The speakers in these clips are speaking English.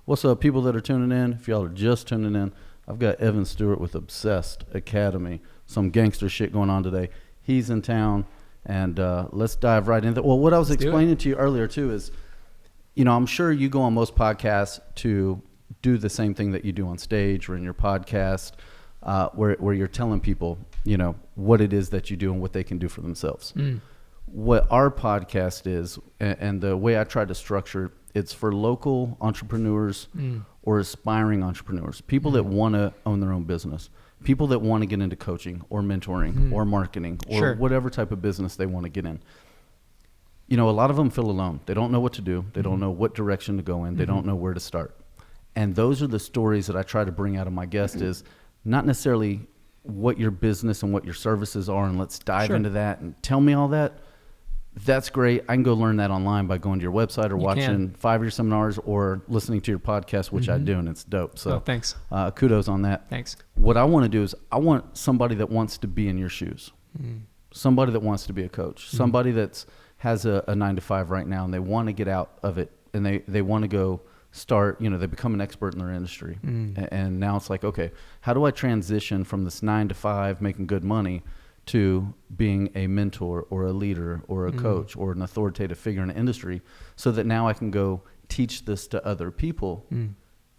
What's up, people that are tuning in? If y'all are just tuning in, I've got Evan Stewart with Obsessed Academy. Some gangster shit going on today. He's in town, and let's dive right into it. Well, what I was explaining to you earlier, too, is, you know, I'm sure you go on most podcasts to do the same thing that you do on stage or in your podcast, where you're telling people, you know, what it is that you do and what they can do for themselves. What our podcast is, and the way I try to structure it, it's for local entrepreneurs or aspiring entrepreneurs, people that want to own their own business, people that want to get into coaching or mentoring or marketing or whatever type of business they want to get in. You know, a lot of them feel alone. They don't know what to do. They don't know what direction to go in. They don't know where to start. And those are the stories that I try to bring out of my guest is not necessarily what your business and what your services are, and let's dive into that and tell me all that. That's great. I can go learn that online by going to your website or watching 5-year seminars or listening to your podcast, which I do, and it's dope. So thanks. Kudos on that. Thanks. What I want to do is I want somebody that wants to be in your shoes, somebody that wants to be a coach, somebody that's has a 9-to-5 right now and they want to get out of it and they want to go start, you know, they become an expert in their industry. And now it's like, okay, how do I transition from this 9-to-5 making good money to being a mentor or a leader or a coach or an authoritative figure in an industry so that now I can go teach this to other people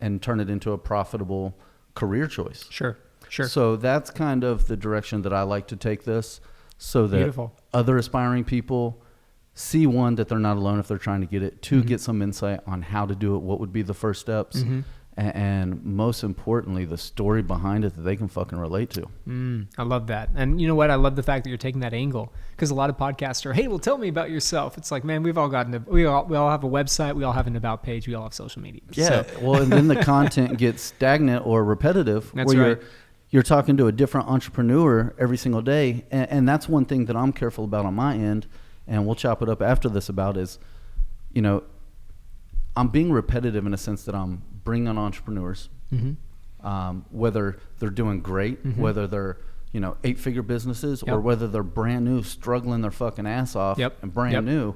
and turn it into a profitable career choice. Sure. So that's kind of the direction that I like to take this so that other aspiring people see, one, that they're not alone if they're trying to get it, two, get some insight on how to do it, what would be the first steps, and most importantly, the story behind it that they can fucking relate to. I love that. And you know what? I love the fact that you're taking that angle, because a lot of podcasts are, hey, well, tell me about yourself. It's like, man, we all have a website, we all have an about page, we all have social media. Yeah. Well, and then the content gets stagnant or repetitive. That's where you're talking to a different entrepreneur every single day. And that's one thing that I'm careful about on my end, and we'll chop it up after this about is, you know, I'm being repetitive in a sense that I'm bringing on entrepreneurs, whether they're doing great, whether they're, you know, 8-figure businesses or whether they're brand new, struggling their fucking ass off and brand new.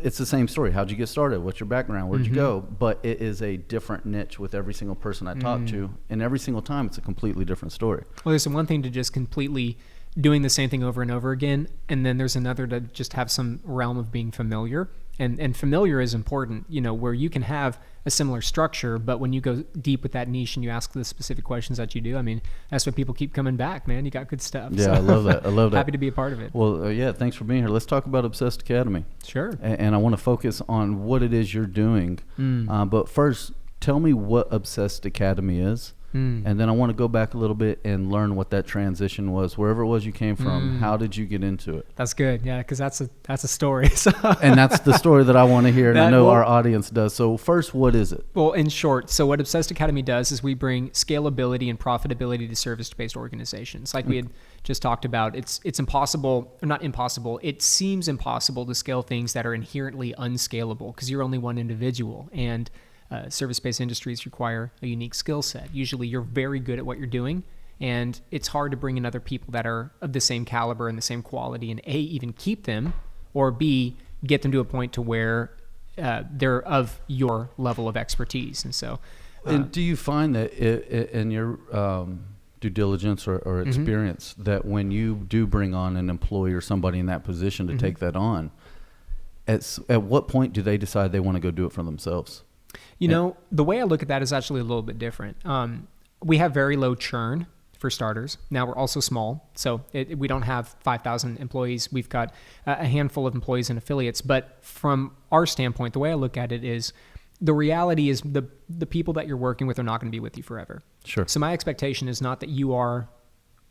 It's the same story. How'd you get started? What's your background? Where'd you go? But it is a different niche with every single person I talk to. And every single time it's a completely different story. Well, there's one thing to just completely doing the same thing over and over again. And then there's another to just have some realm of being familiar. And familiar is important, you know, where you can have a similar structure, but when you go deep with that niche and you ask the specific questions that you do, I mean, that's why people keep coming back, man. You got good stuff. Yeah, so, I love that. I love that. Happy to be a part of it. Well, yeah, thanks for being here. Let's talk about Obsessed Academy. Sure. And I want to focus on what it is you're doing. But first, tell me what Obsessed Academy is. And then I want to go back a little bit and learn what that transition was, wherever it was you came from. How did you get into it? That's good. Yeah, because that's a story. So. And that's the story that I want to hear, and I know our audience does. So first, what is it? Well, in short, so what Obsessed Academy does is we bring scalability and profitability to service-based organizations. Like we had just talked about, it's impossible, or not impossible, it seems impossible to scale things that are inherently unscalable because you're only one individual. And service-based industries require a unique skill set. Usually you're very good at what you're doing, and it's hard to bring in other people that are of the same caliber and the same quality, and A, even keep them, or B, get them to a point to where they're of your level of expertise. And so... and do you find that in your due diligence or experience that when you do bring on an employee or somebody in that position to take that on, at what point do they decide they want to go do it for themselves? You know, the way I look at that is actually a little bit different. We have very low churn, for starters. Now we're also small, so we don't have 5,000 employees. We've got a handful of employees and affiliates. But from our standpoint, the way I look at it is the reality is the people that you're working with are not going to be with you forever. Sure. So my expectation is not that you are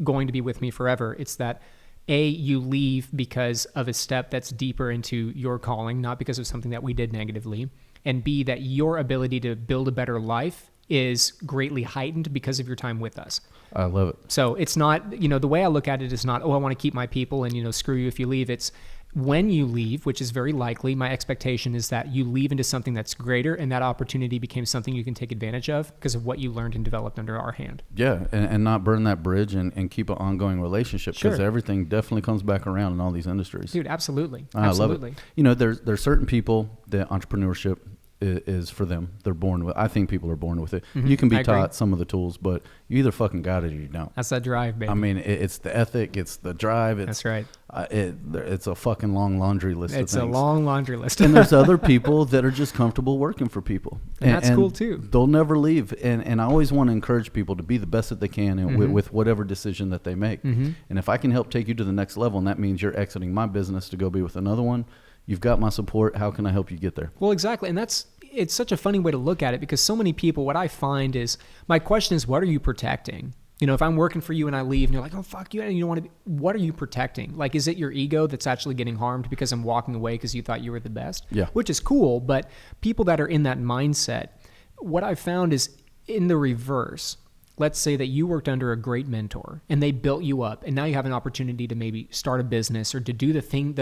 going to be with me forever. It's that A, you leave because of a step that's deeper into your calling, not because of something that we did negatively. And B, that your ability to build a better life is greatly heightened because of your time with us. I love it. So it's not, the way I look at it is not, I want to keep my people and, screw you if you leave. It's when you leave, which is very likely, my expectation is that you leave into something that's greater, and that opportunity became something you can take advantage of because of what you learned and developed under our hand. Yeah, and not burn that bridge and keep an ongoing relationship because everything definitely comes back around in all these industries. Dude, absolutely. I love it. There's certain people that entrepreneurship is for them. They're born with. I think people are born with it. Mm-hmm. You can be I agree. taught some of the tools, but you either fucking got it or you don't. That's that drive, baby. I mean, it's the ethic, it's the drive. That's right. It's a fucking long laundry list. It's of a things. long laundry list. And there's other people that are just comfortable working for people, and that's cool too. They'll never leave. And I always want to encourage people to be the best that they can and with whatever decision that they make. And if I can help take you to the next level, and that means you're exiting my business to go be with another one, you've got my support. How can I help you get there? Well, exactly. And it's such a funny way to look at it, because so many people, what I find is, my question is, what are you protecting? You know, if I'm working for you and I leave and you're like, oh, fuck you, and you don't want to be, what are you protecting? Like, is it your ego that's actually getting harmed because I'm walking away because you thought you were the best? Yeah. Which is cool. But people that are in that mindset, what I've found is in the reverse. Let's say that you worked under a great mentor and they built you up, and now you have an opportunity to maybe start a business or to do the thing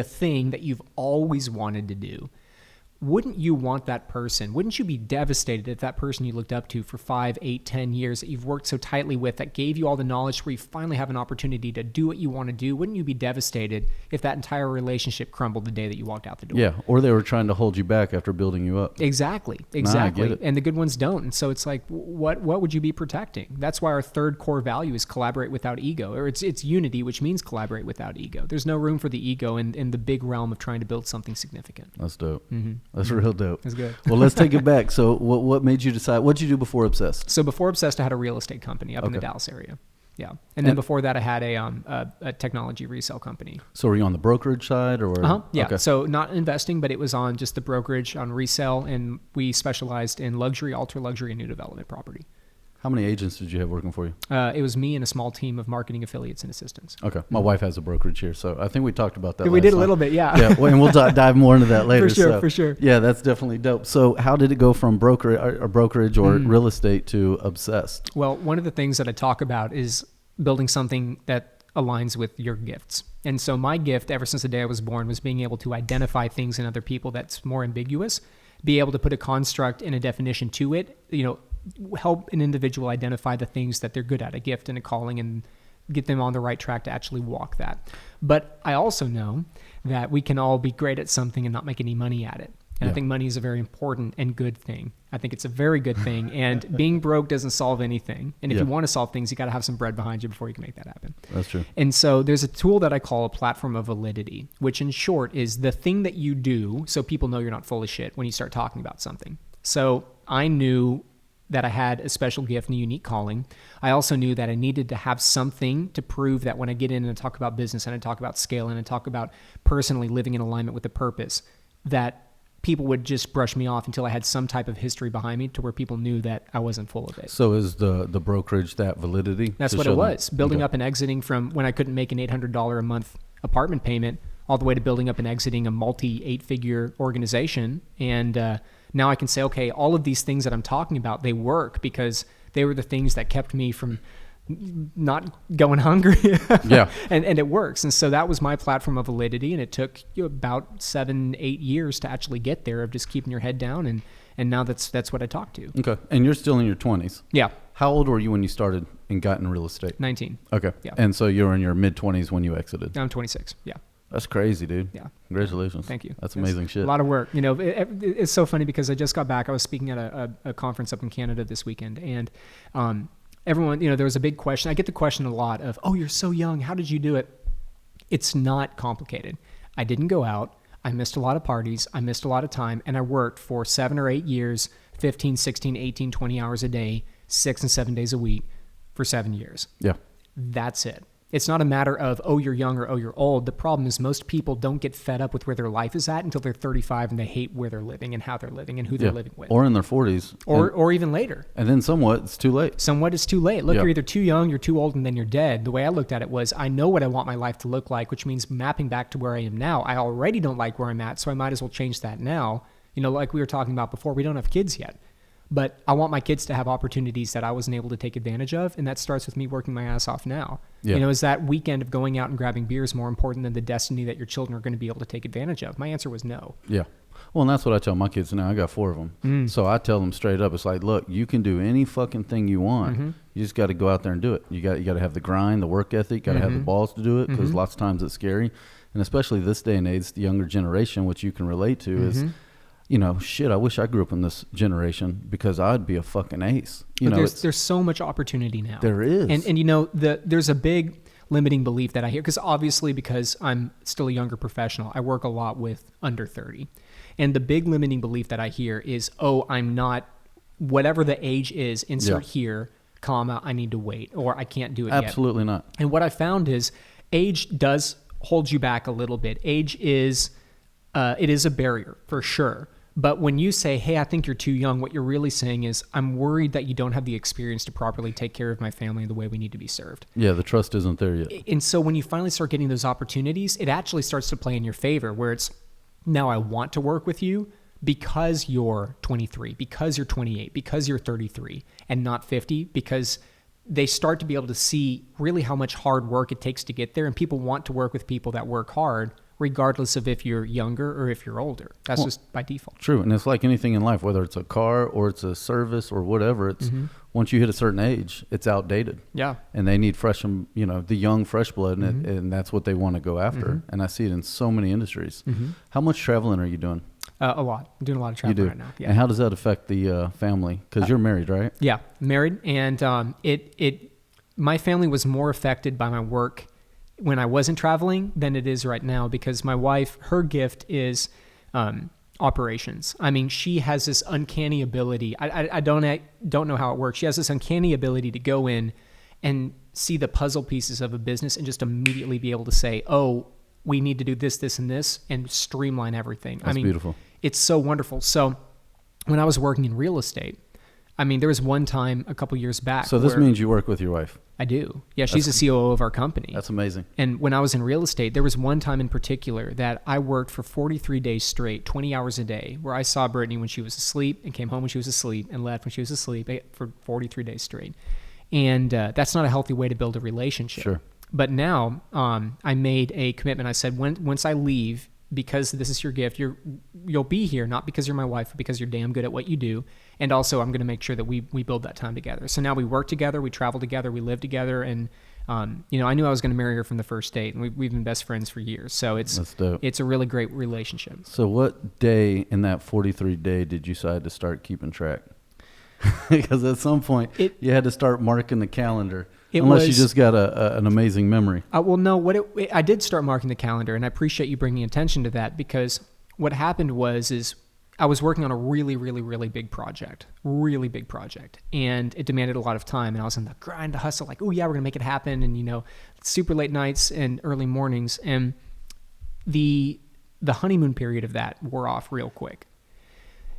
that you've always wanted to do. Wouldn't you want that person? Wouldn't you be devastated if that person you looked up to for 5, 8, 10 years that you've worked so tightly with, that gave you all the knowledge where you finally have an opportunity to do what you want to do? Wouldn't you be devastated if that entire relationship crumbled the day that you walked out the door? Yeah, or they were trying to hold you back after building you up. Exactly. I get it. And the good ones don't. And so it's like, what would you be protecting? That's why our third core value is collaborate without ego, or it's unity, which means collaborate without ego. There's no room for the ego in the big realm of trying to build something significant. That's dope. That's real dope. That's good. Well, let's take it back. So what made you decide? What did you do before Obsessed? So before Obsessed, I had a real estate company up in the Dallas area. Yeah. And then before that, I had a technology resale company. So were you on the brokerage side or? Yeah. Okay. So not investing, but it was on just the brokerage on resale. And we specialized in luxury, ultra luxury, and new development property. How many agents did you have working for you? It was me and a small team of marketing affiliates and assistants. Okay. My wife has a brokerage here, so I think we talked about that. We did a last little time. bit, yeah. Yeah, well, and we'll dive more into that later. For sure. Yeah, that's definitely dope. So how did it go from brokerage or real estate to Obsessed? Well, one of the things that I talk about is building something that aligns with your gifts. And so my gift, ever since the day I was born, was being able to identify things in other people that's more ambiguous, be able to put a construct and a definition to it, help an individual identify the things that they're good at, a gift and a calling, and get them on the right track to actually walk that. But I also know that we can all be great at something and not make any money at it. And I think money is a very important and good thing. I think it's a very good thing. And being broke doesn't solve anything. And if you want to solve things, you got to have some bread behind you before you can make that happen. That's true. And so there's a tool that I call a platform of validity, which in short is the thing that you do so people know you're not full of shit when you start talking about something. So I knew that I had a special gift and a unique calling. I also knew that I needed to have something to prove that when I get in and talk about business and I talk about scale and I talk about personally living in alignment with the purpose, that people would just brush me off until I had some type of history behind me to where people knew that I wasn't full of it. So is the brokerage that validity? That's what it was. Building up and exiting from when I couldn't make an $800 a month apartment payment all the way to building up and exiting a multi-8-figure organization. And now I can say, okay, all of these things that I'm talking about, they work because they were the things that kept me from not going hungry. Yeah. And it works. And so that was my platform of validity. And it took about 7-8 years to actually get there, of just keeping your head down. And now that's what I talk to. Okay. And you're still in your 20s. Yeah. How old were you when you started and got in real estate? 19. Okay. Yeah. And so you were in your mid-20s when you exited. Now I'm 26. Yeah. That's crazy, dude. Yeah. Congratulations. Thank you. That's amazing shit. A lot of work. It's so funny because I just got back. I was speaking at a conference up in Canada this weekend, and everyone, there was a big question. I get the question a lot of, oh, you're so young. How did you do it? It's not complicated. I didn't go out. I missed a lot of parties. I missed a lot of time, and I worked for 7 or 8 years, 15, 16, 18, 20 hours a day, 6 and 7 days a week for 7 years. Yeah. That's it. It's not a matter of, oh, you're young or, oh, you're old. The problem is most people don't get fed up with where their life is at until they're 35 and they hate where they're living and how they're living and who they're living with. Or in their 40s. Or even later. And then somewhat, it's too late. Somewhat it's too late. Look, you're either too young, you're too old, and then you're dead. The way I looked at it was, I know what I want my life to look like, which means mapping back to where I am now. I already don't like where I'm at, so I might as well change that now. Like we were talking about before, we don't have kids yet. But I want my kids to have opportunities that I wasn't able to take advantage of. And that starts with me working my ass off now. Yeah. Is that weekend of going out and grabbing beers more important than the destiny that your children are going to be able to take advantage of? My answer was no. Yeah. Well, and that's what I tell my kids now. I got 4 of them. So I tell them straight up, it's like, look, you can do any fucking thing you want. You just got to go out there and do it. You got to have the grind, the work ethic, got to have the balls to do it, because lots of times it's scary. And especially this day and age, the younger generation, which you can relate to, is shit, I wish I grew up in this generation because I'd be a fucking ace. There's so much opportunity now. There is. And there's a big limiting belief that I hear, because I'm still a younger professional, I work a lot with under 30. And the big limiting belief that I hear is, I'm not, whatever the age is, insert here, comma, I need to wait, or I can't do it yet. Absolutely not. And what I found is age does hold you back a little bit. Age is, it is a barrier for sure. But when you say, hey, I think you're too young, what you're really saying is, I'm worried that you don't have the experience to properly take care of my family the way we need to be served. Yeah, the trust isn't there yet. And so when you finally start getting those opportunities, it actually starts to play in your favor, where it's, now I want to work with you because you're 23, because you're 28, because you're 33, and not 50, because they start to be able to see really how much hard work it takes to get there. And people want to work with people that work hard, regardless of if you're younger or if you're older. That's just by default. True. And it's like anything in life, whether it's a car or it's a service or whatever, it's once you hit a certain age, it's outdated. Yeah. And they need fresh, the young fresh blood, and that's what they want to go after. And I see it in so many industries. How much traveling are you doing? A lot. I'm doing a lot of traveling right now. Yeah. And how does that affect the family? Because you're married, right? Yeah, married. And my family was more affected by my work when I wasn't traveling than it is right now, because my wife, her gift is operations. I mean, she has this uncanny ability. I don't know how it works. She has this uncanny ability to go in and see the puzzle pieces of a business and just immediately be able to say, oh, we need to do this, this, and this, and streamline everything. That's beautiful. It's so wonderful. So when I was working in real estate, there was one time a couple years back. So this means you work with your wife? I do. Yeah, she's the COO of our company. That's amazing. And when I was in real estate, there was one time in particular that I worked for 43 days straight, 20 hours a day, where I saw Brittany when she was asleep and came home when she was asleep and left when she was asleep for 43 days straight. And that's not a healthy way to build a relationship. Sure. But now I made a commitment. I said, once I leave, because this is your gift, you'll be here, not because you're my wife, but because you're damn good at what you do. And also I'm going to make sure that we build that time together. So now we work together, we travel together, we live together. And, I knew I was going to marry her from the first date, and we've been best friends for years. So it's a really great relationship. So what day in that 43 day did you decide to start keeping track? Because at some point you had to start marking the calendar. Unless you just got an amazing memory. Well, no, I did start marking the calendar, and I appreciate you bringing attention to that, because what happened is I was working on a really, really, really big project, and it demanded a lot of time, and I was in the grind, the hustle, like, oh yeah, we're going to make it happen, and super late nights and early mornings, and the honeymoon period of that wore off real quick.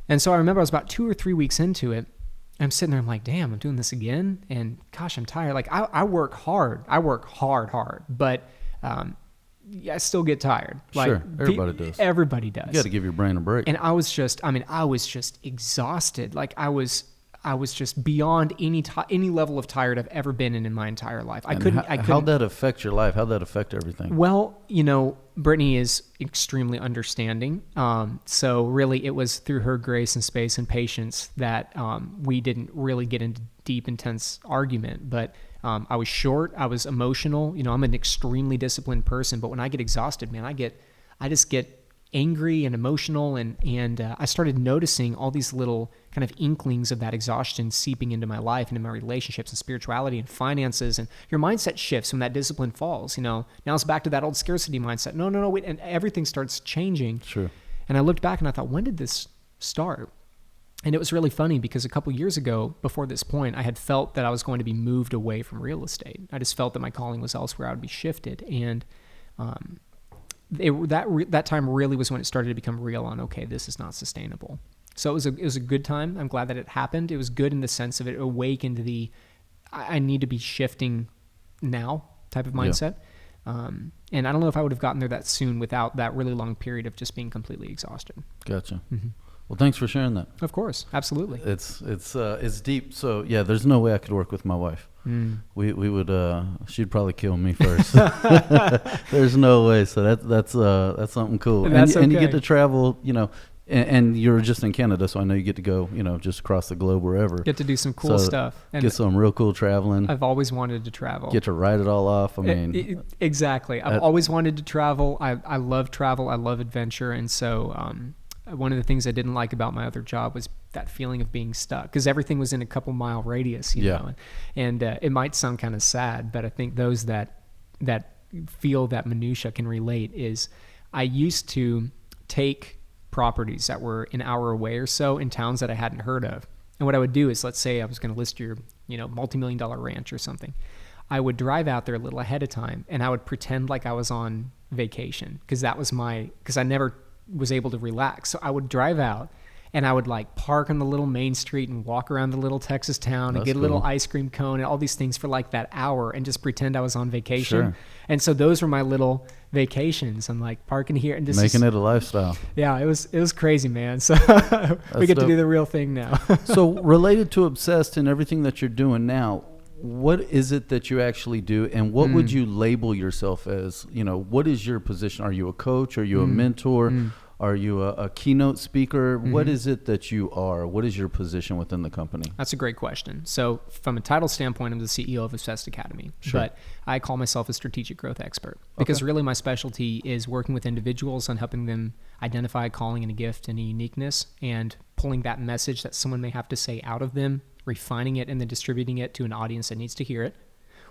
And so I remember I was about 2 or 3 weeks into it. I'm sitting there, I'm like, damn, I'm doing this again. And gosh, I'm tired. Like I work hard. I work hard, but I still get tired. Like, sure, everybody does. Everybody does. You got to give your brain a break. And I was just exhausted. Like I was just beyond any level of tired I've ever been in my entire life. I couldn't. How'd that affect your life? How'd that affect everything? Well, Brittany is extremely understanding. So really it was through her grace and space and patience that we didn't really get into deep, intense argument. But I was short. I was emotional. I'm an extremely disciplined person. But when I get exhausted, man, I just get angry and emotional, and I started noticing all these little kind of inklings of that exhaustion seeping into my life and into my relationships and spirituality and finances, and your mindset shifts when that discipline falls. Now it's back to that old scarcity mindset. No, wait, and everything starts changing. Sure. And I looked back and I thought, when did this start? And it was really funny because a couple years ago, before this point, I had felt that I was going to be moved away from real estate. I just felt that my calling was elsewhere. I would be shifted, and that time really was when it started to become real on, okay, this is not sustainable. So it was a good time. I'm glad that it happened. It was good in the sense of it awakened I need to be shifting now type of mindset. Yeah. And I don't know if I would have gotten there that soon without that really long period of just being completely exhausted. Gotcha. Mm-hmm. Well, thanks for sharing that. Of course. Absolutely. It's deep. So yeah, there's no way I could work with my wife. We would, she'd probably kill me first. There's no way. So that's something cool. And you get to travel, and you're just in Canada. So I know you get to go, just across the globe, wherever. Get to do some cool stuff. And get some real cool traveling. I've always wanted to travel. Get to write it all off. Exactly. I've always wanted to travel. I love travel. I love adventure. And so, one of the things I didn't like about my other job was that feeling of being stuck, because everything was in a couple mile radius, you know, and it might sound kind of sad, but I think those that feel that minutia can relate. Is I used to take properties that were an hour away or so in towns that I hadn't heard of. And what I would do is, let's say I was going to list your, multi-million-dollar ranch or something. I would drive out there a little ahead of time, and I would pretend like I was on vacation, because I never was able to relax. So I would drive out, and I would like park on the little main street and walk around the little Texas town and get a little ice cream cone and all these things for like that hour, and just pretend I was on vacation. Sure. And so those were my little vacations. I'm like parking here and just making it a lifestyle. Yeah, it was crazy, man. So we get to do the real thing now. So related to Obsessed and everything that you're doing now, what is it that you actually do, and what would you label yourself as? What is your position? Are you a coach? Are you a mentor? Are you a keynote speaker? What is it that you are? What is your position within the company? That's a great question. So from a title standpoint, I'm the CEO of Obsessed Academy, Sure. but I call myself a strategic growth expert, because really my specialty is working with individuals on helping them identify a calling and a gift and a uniqueness, and pulling that message that someone may have to say out of them, refining it, and then distributing it to an audience that needs to hear it.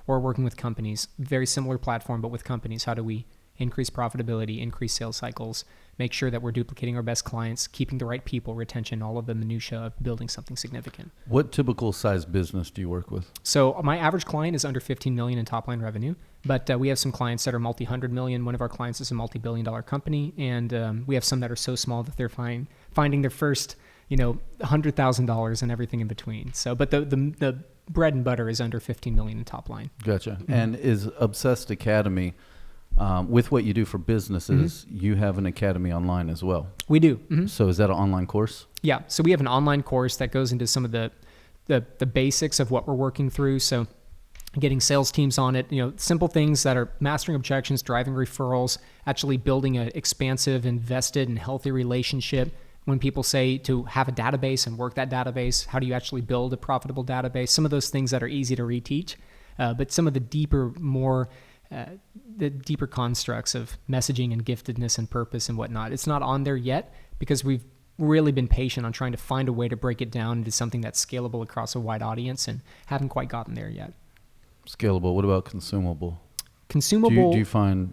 Or working with companies, very similar platform, but with companies. How do we increase profitability, increase sales cycles, make sure that we're duplicating our best clients, keeping the right people, retention, all of the minutia of building something significant. What typical size business do you work with? So my average client is under 15 million in top line revenue, but we have some clients that are multi-hundred million. One of our clients is a multi-billion-dollar company, and we have some that are so small that they're finding their first, $100,000 and everything in between. So, but the bread and butter is under 15 million in top line. Gotcha. And is Obsessed Academy, with what you do for businesses, you have an academy online as well? We do. So is that an online course? Yeah. So we have an online course that goes into some of the basics of what we're working through. So getting sales teams on it, simple things that are mastering objections, driving referrals, actually building an expansive, invested, and healthy relationship. When people say to have a database and work that database, how do you actually build a profitable database? Some of those things that are easy to reteach, but some of the deeper, the deeper constructs of messaging and giftedness and purpose and whatnot, it's not on there yet, because we've really been patient on trying to find a way to break it down into something that's scalable across a wide audience, and haven't quite gotten there yet. Scalable. What about consumable? Consumable. Do you find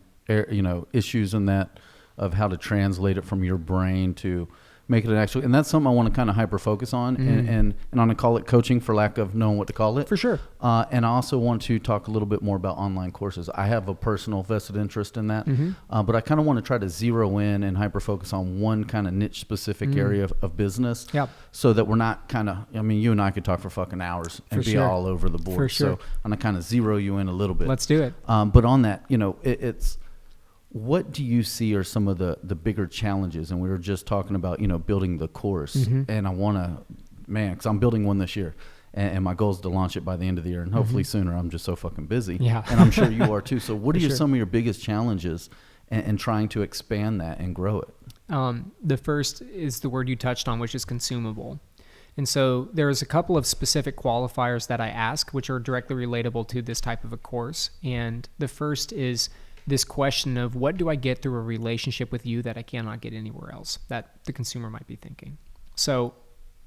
issues in that, of how to translate it from your brain to make it an actual, and that's something I want to kind of hyper focus on, and I'm going to call it coaching for lack of knowing what to call it. For sure. And I also want to talk a little bit more about online courses. I have a personal vested interest in that, but I kind of want to try to zero in and hyper focus on one kind of niche specific area of business, so that we're not kind of, you and I could talk for fucking hours and be all over the board. For sure. So I'm going to kind of zero you in a little bit. Let's do it. But on that, it's, what do you see are some of the bigger challenges? And we were just talking about, building the course. And I want to, because I'm building one this year. And my goal is to launch it by the end of the year. And hopefully sooner. I'm just so fucking busy. Yeah. And I'm sure you are too. So what are sure. some of your biggest challenges in trying to expand that and grow it? The first is the word you touched on, which is consumable. And so there's a couple of specific qualifiers that I ask, which are directly relatable to this type of a course. And the first is this question of, what do I get through a relationship with you that I cannot get anywhere else, that the consumer might be thinking. So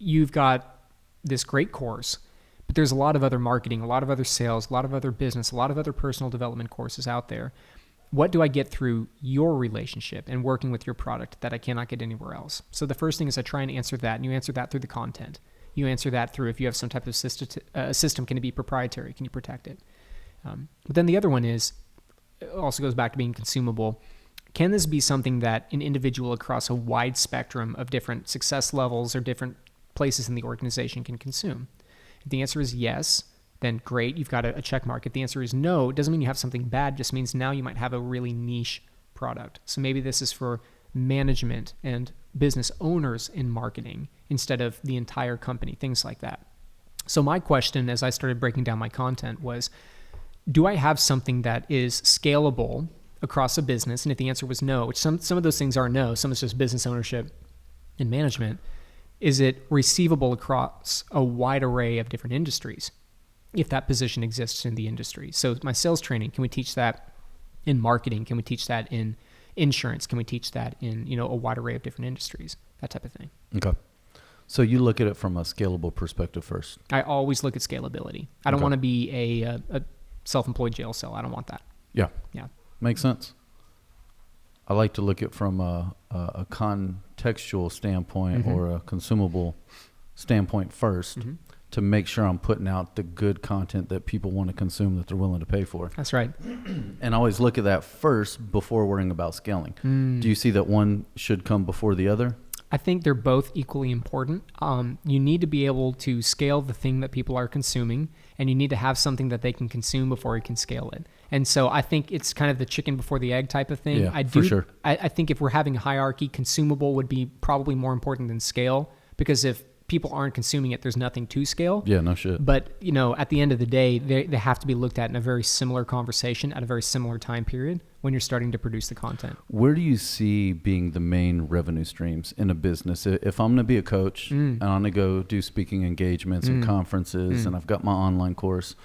you've got this great course, but there's a lot of other marketing, a lot of other sales, a lot of other business, a lot of other personal development courses out there. What do I get through your relationship and working with your product that I cannot get anywhere else? So the first thing is I try and answer that, and you answer that through the content. You answer that through, if you have some type of system, can it be proprietary? Can you protect it? But then the other one is, it also goes back to being consumable. Can this be something that an individual across a wide spectrum of different success levels or different places in the organization can consume? If the answer is yes, then great, you've got a check mark. If the answer is no, it doesn't mean you have something bad, it just means now you might have a really niche product. So maybe this is for management and business owners in marketing instead of the entire company, things like that. So my question as I started breaking down my content was, do I have something that is scalable across a business? And if the answer was no, which some of those things are no, some is just business ownership and management, is it receivable across a wide array of different industries if that position exists in the industry? So my sales training, can we teach that in marketing? Can we teach that in insurance? Can we teach that in, a wide array of different industries? That type of thing. Okay. So you look at it from a scalable perspective first. I always look at scalability. I don't want to be a self-employed jail cell. I don't want that. Yeah. Yeah. Makes sense. I like to look at it from a contextual standpoint or a consumable standpoint first to make sure I'm putting out the good content that people want to consume, that they're willing to pay for. That's right. And I always look at that first before worrying about scaling. Do you see that one should come before the other? I think they're both equally important. You need to be able to scale the thing that people are consuming, and you need to have something that they can consume before you can scale it. And so I think it's kind of the chicken before the egg type of thing. Yeah, for sure. I think if we're having a hierarchy, consumable would be probably more important than scale, because if people aren't consuming it, there's nothing to scale. Yeah, no shit. But, at the end of the day, they have to be looked at in a very similar conversation at a very similar time period when you're starting to produce the content. Where do you see being the main revenue streams in a business? If I'm going to be a coach and I'm going to go do speaking engagements and conferences and I've got my online course,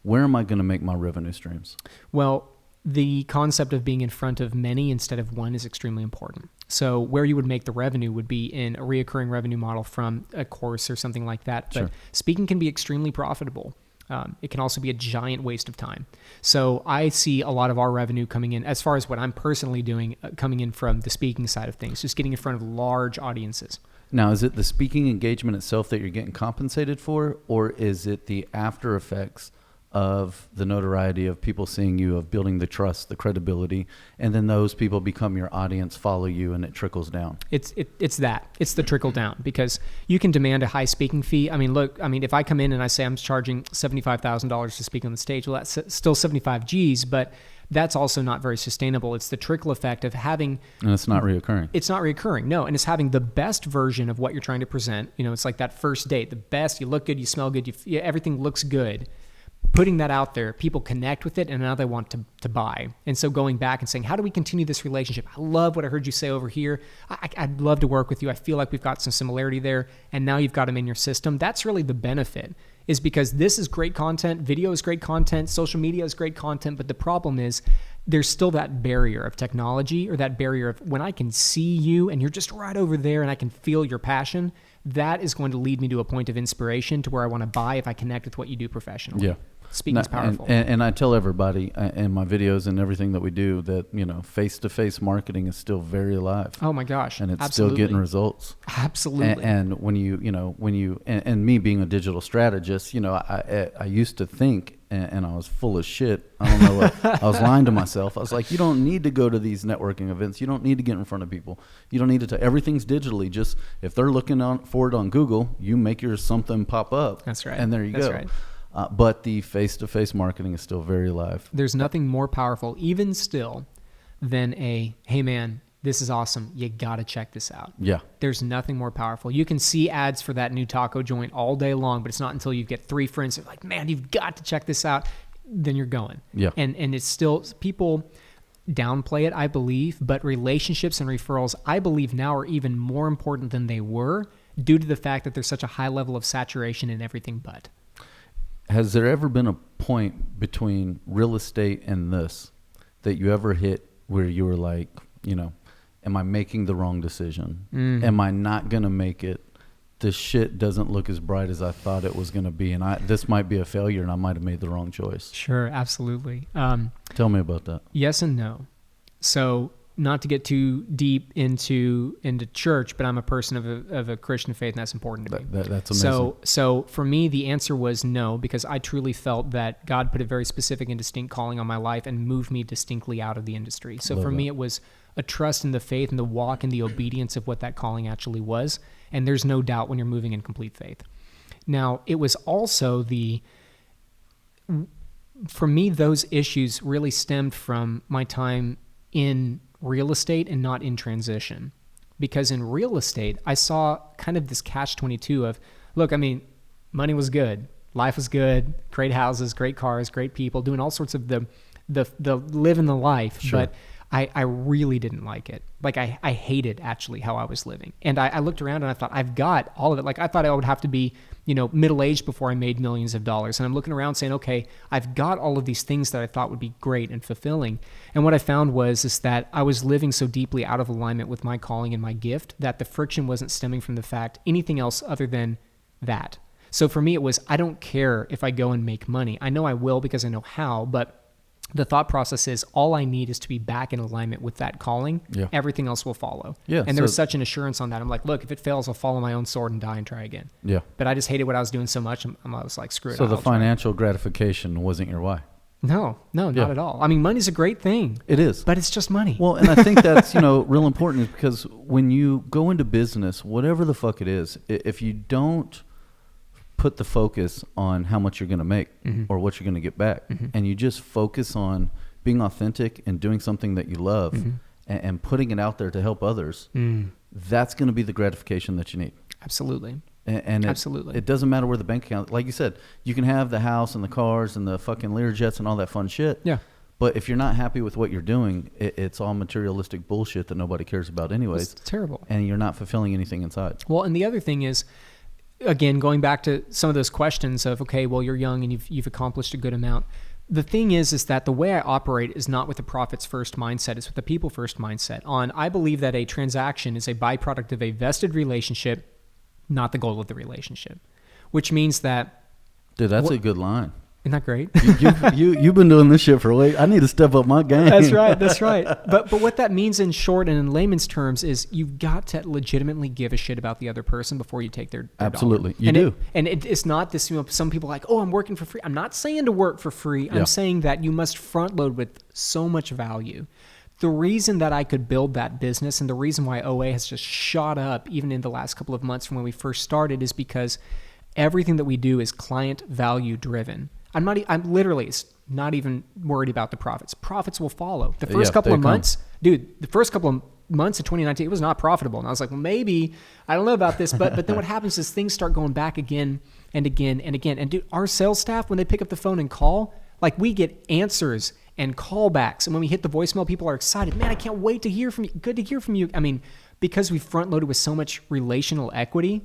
where am I going to make my revenue streams? Well, the concept of being in front of many instead of one is extremely important. So where you would make the revenue would be in a reoccurring revenue model from a course or something like that. But speaking can be extremely profitable. It can also be a giant waste of time. So I see a lot of our revenue coming in, as far as what I'm personally doing, coming in from the speaking side of things, just getting in front of large audiences. Now, is it the speaking engagement itself that you're getting compensated for, or is it the after effects of the notoriety of people seeing you, of building the trust, the credibility, and then those people become your audience, follow you, and it trickles down? It's that. It's the trickle down, because you can demand a high speaking fee. If I come in and I say I'm charging $75,000 to speak on the stage, well, that's still 75 G's, but that's also not very sustainable. It's the trickle effect of having... And it's not reoccurring. It's not reoccurring, no. And it's having the best version of what you're trying to present. It's like that first date, the best, you look good, you smell good, everything looks good. Putting that out there, people connect with it, and now they want to buy. And so going back and saying, how do we continue this relationship? I love what I heard you say over here. I'd love to work with you. I feel like we've got some similarity there, and now you've got them in your system. That's really the benefit, is because this is great content, video is great content, social media is great content, but the problem is there's still that barrier of technology, or that barrier of when I can see you and you're just right over there and I can feel your passion. That is going to lead me to a point of inspiration to where I want to buy if I connect with what you do professionally. Yeah. Speaking is powerful. And I tell everybody in my videos and everything that we do that, face-to-face marketing is still very alive. Oh my gosh. And it's absolutely. still getting results. Absolutely. And when you, and me being a digital strategist, I used to think, and I was full of shit. I don't know what, I was lying to myself. I was like, you don't need to go to these networking events. You don't need to get in front of people. You don't need to, everything's digitally. Just if they're looking for it on Google, you make your something pop up. That's right. And there you go. Right. But the face-to-face marketing is still very alive. There's nothing more powerful, even still, than hey man, this is awesome. You got to check this out. Yeah. There's nothing more powerful. You can see ads for that new taco joint all day long, but it's not until you get 3 friends that are like, man, you've got to check this out. Then you're going. Yeah. And it's still, people downplay it, I believe, but relationships and referrals, I believe now are even more important than they were, due to the fact that there's such a high level of saturation in everything but. Has there ever been a point between real estate and this that you ever hit where you were like, am I making the wrong decision? Am I not going to make it? This shit doesn't look as bright as I thought it was going to be, and this might be a failure, and I might have made the wrong choice. Sure, absolutely. Tell me about that. Yes and no. So, not to get too deep into church, but I'm a person of a Christian faith, and that's important to me. That's amazing. So for me, the answer was no, because I truly felt that God put a very specific and distinct calling on my life and moved me distinctly out of the industry. So for me, it was a trust in the faith and the walk and the obedience of what that calling actually was. And there's no doubt when you're moving in complete faith. Now, it was also for me, those issues really stemmed from my time in real estate and not in transition. Because in real estate, I saw kind of this catch-22 of, look, money was good, life was good, great houses, great cars, great people, doing all sorts of the living the life. Sure. But I really didn't like it. Like I hated actually how I was living. And I looked around and I thought, I've got all of it. Like I thought I would have to be middle-aged before I made millions of dollars. And I'm looking around saying, okay, I've got all of these things that I thought would be great and fulfilling. And what I found is that I was living so deeply out of alignment with my calling and my gift that the friction wasn't stemming from the fact anything else other than that. So for me, it was, I don't care if I go and make money. I know I will because I know how, but the thought process is all I need is to be back in alignment with that calling. Yeah. Everything else will follow. Yeah, and there was such an assurance on that. I'm like, look, if it fails, I'll follow my own sword and die and try again. Yeah. But I just hated what I was doing so much. I was like, screw it. So the I'll try. financial gratification wasn't your why. No, not at all. I mean, money's a great thing. It is. But it's just money. Well, and I think that's, real important because when you go into business, whatever the fuck it is, if you don't put the focus on how much you're going to make or what you're going to get back, and you just focus on being authentic and doing something that you love and putting it out there to help others, that's going to be the gratification that you need. Absolutely. And Absolutely. It doesn't matter where the bank account, like you said, you can have the house and the cars and the fucking Learjets and all that fun shit. Yeah. But if you're not happy with what you're doing, it's all materialistic bullshit that nobody cares about anyways. It's terrible. And you're not fulfilling anything inside. Well, and the other thing is, again, going back to some of those questions of, okay, well, you're young and you've accomplished a good amount. The thing is that the way I operate is not with the profits first mindset. It's with the people first mindset. I believe that a transaction is a byproduct of a vested relationship, not the goal of the relationship, which means that. Dude, that's a good line. Isn't that great? You've been doing this shit for a while. I need to step up my game. That's right. But what that means in short and in layman's terms is you've got to legitimately give a shit about the other person before you take their Absolutely. dollar. You do. It's not this, some people are like, oh, I'm working for free. I'm not saying to work for free. I'm saying that you must front load with so much value. The reason that I could build that business and the reason why OA has just shot up even in the last couple of months from when we first started is because everything that we do is client value driven. I'm literally not even worried about the profits. Profits will follow. The first couple of months, dude, the first couple of months of 2019, it was not profitable. And I was like, well, maybe, I don't know about this. But then what happens is things start going back again and again and again. And dude, our sales staff, when they pick up the phone and call, like we get answers and callbacks. And when we hit the voicemail, people are excited. Man, I can't wait to hear from you. Good to hear from you. I mean, because we front loaded with so much relational equity,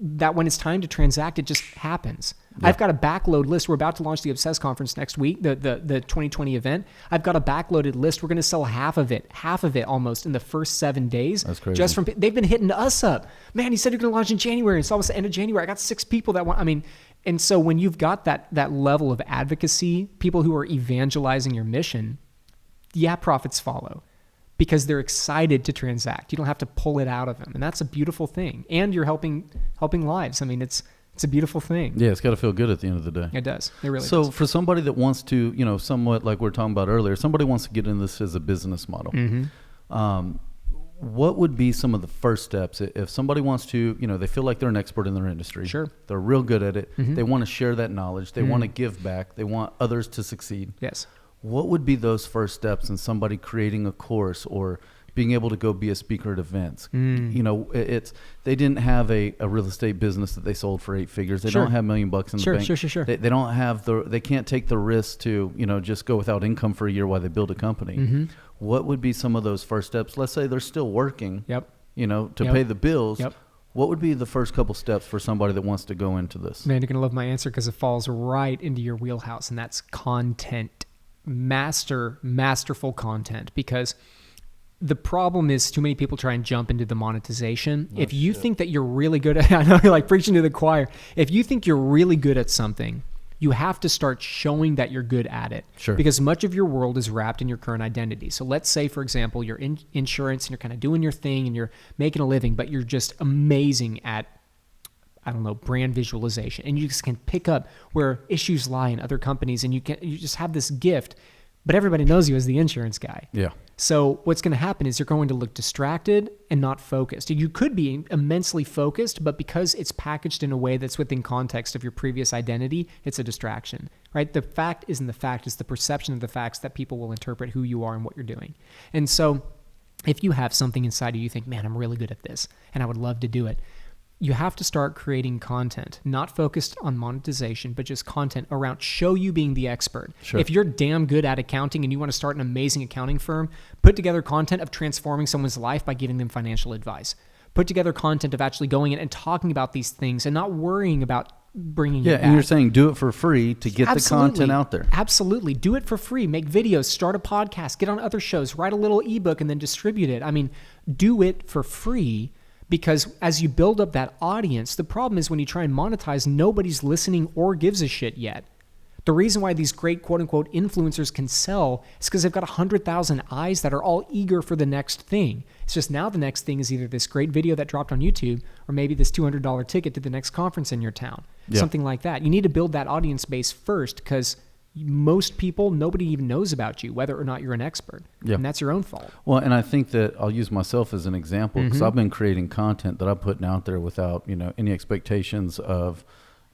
that when it's time to transact, it just happens. Yeah. I've got a backload list. We're about to launch the Obsessed conference next week, the 2020 event. I've got a backloaded list. We're going to sell half of it almost in the first 7 days. That's crazy. Just from, they've been hitting us up. Man, you said you're going to launch in January. It's almost the end of January. I got 6 people that want, and so when you've got that level of advocacy, people who are evangelizing your mission, profits follow. Because they're excited to transact. You don't have to pull it out of them. And that's a beautiful thing. And you're helping lives. It's a beautiful thing. Yeah, it's got to feel good at the end of the day. It does. It really does. So for somebody that wants to, somewhat like we were talking about earlier, somebody wants to get into this as a business model. What would be some of the first steps if somebody wants to, they feel like they're an expert in their industry. Sure. They're real good at it. They want to share that knowledge. They want to give back. They want others to succeed. Yes. What would be those first steps in somebody creating a course or being able to go be a speaker at events? They didn't have a real estate business that they sold for 8 figures. They don't have $1 million in the bank. Sure. They don't have they can't take the risk to, just go without income for a year while they build a company. What would be some of those first steps? Let's say they're still working, to pay the bills. What would be the first couple steps for somebody that wants to go into this? Man, you're going to love my answer because it falls right into your wheelhouse, and that's content. Masterful content, because the problem is too many people try and jump into the monetization. If you think that you're really good at, I know you're like preaching to the choir. If you think you're really good at something, you have to start showing that you're good at it. Sure. Because much of your world is wrapped in your current identity. So let's say, for example, you're in insurance and you're kind of doing your thing and you're making a living, but you're just amazing at, brand visualization. And you just can pick up where issues lie in other companies, and you just have this gift, but everybody knows you as the insurance guy. Yeah. So what's going to happen is you're going to look distracted and not focused. You could be immensely focused, but because it's packaged in a way that's within context of your previous identity, it's a distraction, right? The fact isn't the fact, it's the perception of the facts that people will interpret who you are and what you're doing. And so if you have something inside of you, you think, man, I'm really good at this and I would love to do it. You have to start creating content, not focused on monetization, but just content around show you being the expert. Sure. If you're damn good at accounting and you want to start an amazing accounting firm, put together content of transforming someone's life by giving them financial advice. Put together content of actually going in and talking about these things and not worrying about bringing it back. And you're saying do it for free to get the content out there. Absolutely. Do it for free. Make videos, start a podcast, get on other shows, write a little ebook and then distribute it. I mean, do it for free, because as you build up that audience, the problem is when you try and monetize, nobody's listening or gives a shit yet. The reason why these great quote-unquote influencers can sell is because they've got 100,000 eyes that are all eager for the next thing. It's just now the next thing is either this great video that dropped on YouTube or maybe this $200 ticket to the next conference in your town. Yeah. Something like that. You need to build that audience base first, because most people, nobody even knows about you, whether or not you're an expert. Yeah. And that's your own fault. Well, and I think that I'll use myself as an example, because I've been creating content that I'm putting out there without, any expectations of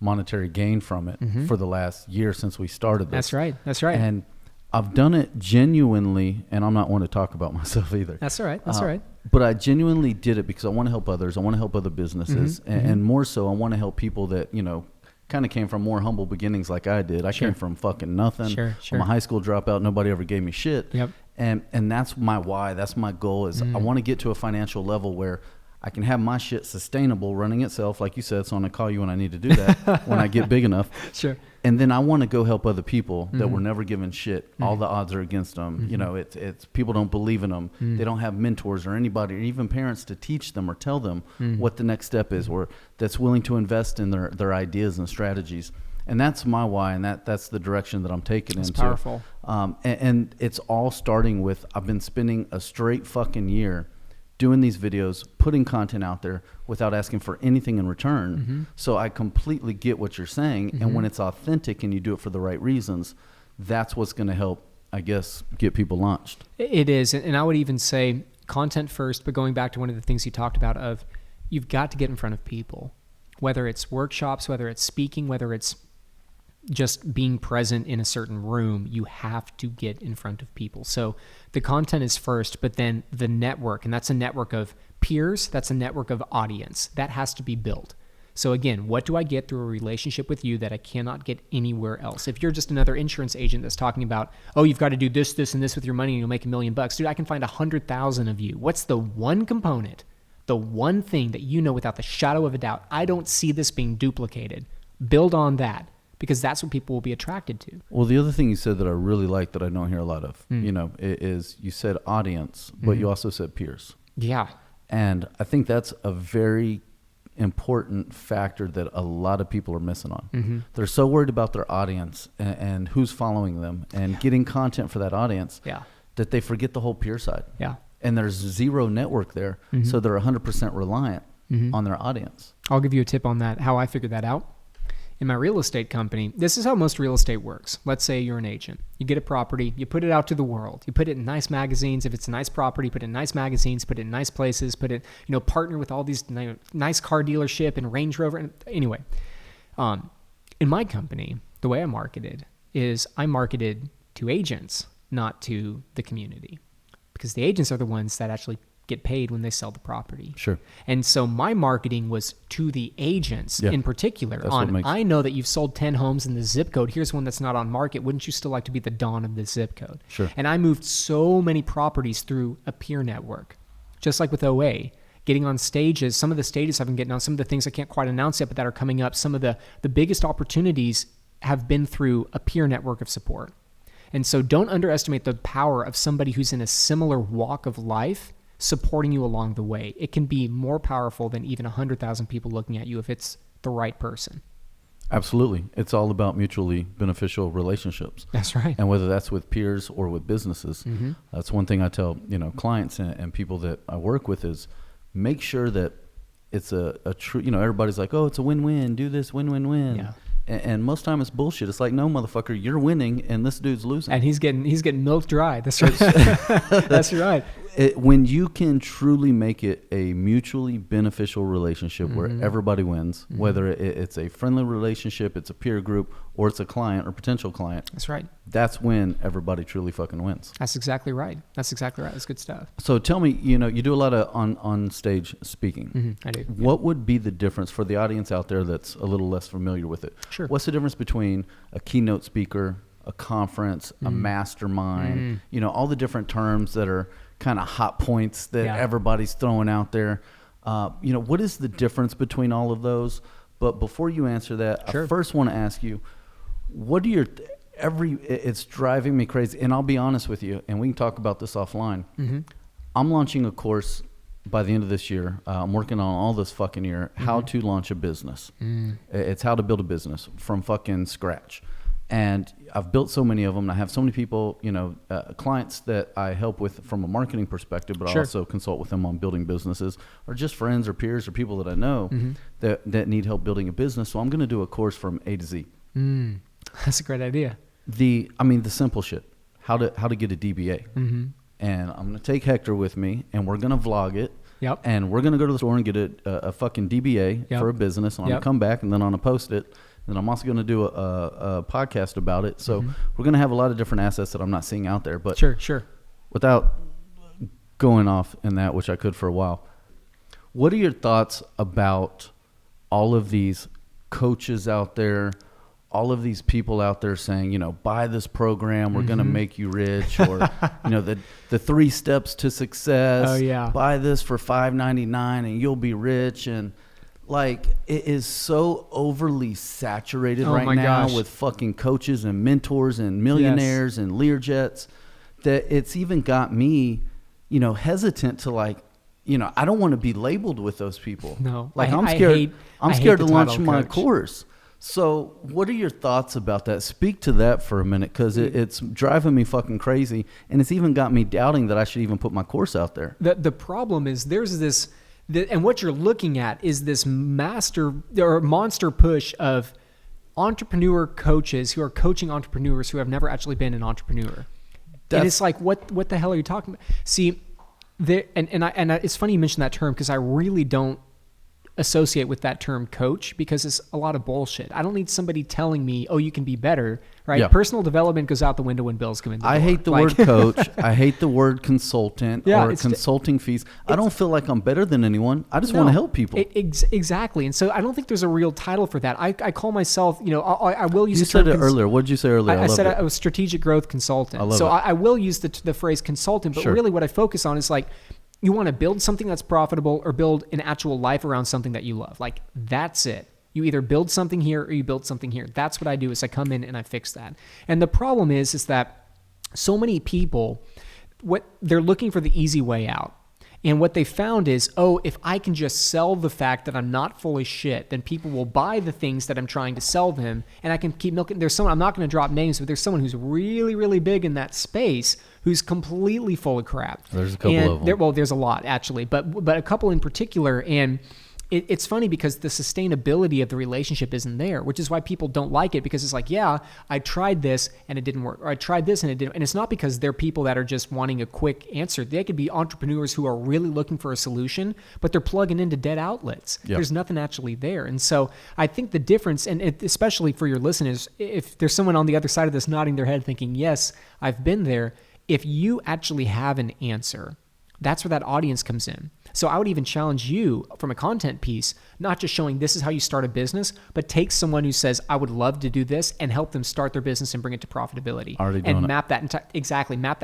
monetary gain from it for the last year since we started this. That's right. And I've done it genuinely, and I'm not one to talk about myself either. That's all right. But I genuinely did it because I want to help others. I want to help other businesses. And more so, I want to help people that, kind of came from more humble beginnings like I did. I came from fucking nothing. Sure. I'm a high school dropout. Nobody ever gave me shit. Yep. And that's my why. That's my goal is I want to get to a financial level where I can have my shit sustainable, running itself, like you said. So I'm going to call you when I need to do that, when I get big enough. Sure. And then I want to go help other people that were never given shit. All the odds are against them. It's people don't believe in them. They don't have mentors or anybody or even parents to teach them or tell them what the next step is, or that's willing to invest in their ideas and strategies. And that's my why, and that's the direction that I'm taking into. It's powerful. And it's all starting with, I've been spending a straight fucking year doing these videos, putting content out there without asking for anything in return. So I completely get what you're saying. And when it's authentic and you do it for the right reasons, that's what's going to help, I guess, get people launched. It is. And I would even say content first, but going back to one of the things you talked about of you've got to get in front of people, whether it's workshops, whether it's speaking, whether it's just being present in a certain room, you have to get in front of people. So the content is first, but then the network, and that's a network of peers, that's a network of audience. That has to be built. So again, what do I get through a relationship with you that I cannot get anywhere else? If you're just another insurance agent that's talking about, oh, you've got to do this, this, and this with your money and you'll make $1 million. Dude, I can find 100,000 of you. What's the one component, the one thing that you know without the shadow of a doubt, I don't see this being duplicated? Build on that, because that's what people will be attracted to. Well, the other thing you said that I really like that I don't hear a lot of, is you said audience, but you also said peers. Yeah. And I think that's a very important factor that a lot of people are missing on. They're so worried about their audience and who's following them and getting content for that audience that they forget the whole peer side. Yeah. And there's zero network there, so they're 100% reliant on their audience. I'll give you a tip on that, how I figured that out. In my real estate company, this is how most real estate works. Let's say you're an agent. You get a property, you put it out to the world. You put it in nice magazines. If it's a nice property, put it in nice magazines, put it in nice places, put it, partner with all these nice car dealership and Range Rover. Anyway, in my company, the way I marketed is I marketed to agents, not to the community, because the agents are the ones that actually get paid when they sell the property. Sure. And so my marketing was to the agents in particular. I know that you've sold 10 homes in the zip code. Here's one that's not on market. Wouldn't you still like to be the Don of the zip code? Sure. And I moved so many properties through a peer network, just like with OA. Getting on stages, some of the stages I've been getting on, some of the things I can't quite announce yet, but that are coming up, some of the biggest opportunities have been through a peer network of support. And so don't underestimate the power of somebody who's in a similar walk of life supporting you along the way. It can be more powerful than even 100,000 people looking at you if it's the right person. Absolutely. It's all about mutually beneficial relationships. That's right. And whether that's with peers or with businesses, that's one thing I tell, clients and people that I work with is make sure that it's a true, everybody's like, oh, it's a win-win, do this, win-win-win. Yeah. And most time it's bullshit. It's like, no, motherfucker, you're winning and this dude's losing. And he's getting milk dry. That's right. That's right. When you can truly make it a mutually beneficial relationship where everybody wins, whether it's a friendly relationship, it's a peer group, or it's a client or potential client. That's right. That's when everybody truly fucking wins. That's exactly right. That's good stuff. So tell me, you do a lot of on stage speaking. I do. What would be the difference for the audience out there that's a little less familiar with it? Sure. What's the difference between a keynote speaker, a conference, a mastermind, all the different terms that are kind of hot points that everybody's throwing out there. what is the difference between all of those? But before you answer that, Sure. I first want to ask you, what are it's driving me crazy. And I'll be honest with you, and we can talk about this offline. Mm-hmm. I'm launching a course by the end of this year. I'm working on all this fucking year, how to launch a business. It's how to build a business from fucking scratch. And I've built so many of them. I have so many people, clients that I help with from a marketing perspective, but I also consult with them on building businesses, or just friends or peers or people that I know that need help building a business. So I'm going to do a course from A to Z. That's a great idea. The simple shit, how to get a DBA. And I'm going to take Hector with me, and we're going to vlog it. Yep. And we're going to go to the store and get a fucking DBA for a business. And I'm going to come back, and then I'm going to post it. And I'm also going to do a podcast about it. So we're going to have a lot of different assets that I'm not seeing out there. But sure. Without going off in that, which I could for a while, what are your thoughts about all of these coaches out there, all of these people out there saying, buy this program, we're going to make you rich, or, the 3 steps to success. Oh, yeah. Buy this for $5.99 and you'll be rich. And like, it is so overly saturated right now with fucking coaches and mentors and millionaires and Learjets that it's even got me, hesitant to I don't want to be labeled with those people. No, like I'm scared to launch my course. So what are your thoughts about that? Speak to that for a minute, because it's driving me fucking crazy. And it's even got me doubting that I should even put my course out there. The problem is there's this, and what you're looking at is this monster push of entrepreneur coaches who are coaching entrepreneurs who have never actually been an entrepreneur. And it's like, what the hell are you talking about? See, it's funny you mentioned that term, because I really don't associate with that term coach, because it's a lot of bullshit. I don't need somebody telling me, oh, you can be better, right? Yeah. Personal development goes out the window when bills come in the door. I hate the word coach. I hate the word consultant or consulting fees. I don't feel like I'm better than anyone. I just want to help people. Exactly. And so I don't think there's a real title for that. I call myself, I will use the term. You said it earlier. What did you say earlier? I said I was strategic growth consultant. I will use the phrase consultant, but really what I focus on is you want to build something that's profitable or build an actual life around something that you love. Like, that's it. You either build something here or you build something here. That's what I do, is I come in and I fix that. And the problem is that so many people, they're looking for the easy way out. And what they found is, if I can just sell the fact that I'm not full of shit, then people will buy the things that I'm trying to sell them, and I can keep milking. There's someone, I'm not going to drop names, but there's someone who's really, really big in that space who's completely full of crap. There's a couple of them. There's a lot, actually, but a couple in particular, and it's funny because the sustainability of the relationship isn't there, which is why people don't like it, because it's like, I tried this and it didn't work, or I tried this and it didn't. And it's not because they're people that are just wanting a quick answer. They could be entrepreneurs who are really looking for a solution, but they're plugging into dead outlets. Yep. There's nothing actually there. And so I think the difference, and especially for your listeners, if there's someone on the other side of this nodding their head thinking, yes, I've been there, if you actually have an answer, that's where that audience comes in. So I would even challenge you from a content piece, not just showing this is how you start a business, but take someone who says, I would love to do this, and help them start their business and bring it to profitability. And map that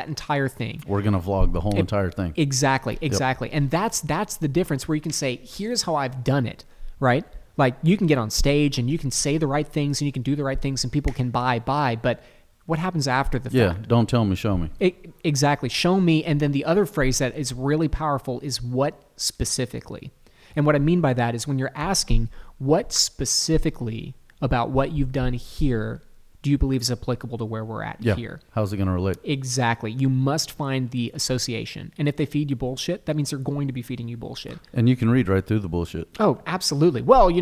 entire thing. We're going to vlog the whole entire thing. Exactly. Yep. And that's the difference, where you can say, here's how I've done it, right? Like, you can get on stage and you can say the right things and you can do the right things and people can buy, but what happens after the fact? Yeah, don't tell me, show me. Exactly. Show me. And then the other phrase that is really powerful is what specifically. And what I mean by that is when you're asking, what specifically about what you've done here do you believe is applicable to where we're at here? How's it going to relate? Exactly. You must find the association. And if they feed you bullshit, that means they're going to be feeding you bullshit. And you can read right through the bullshit. Oh, absolutely. Well,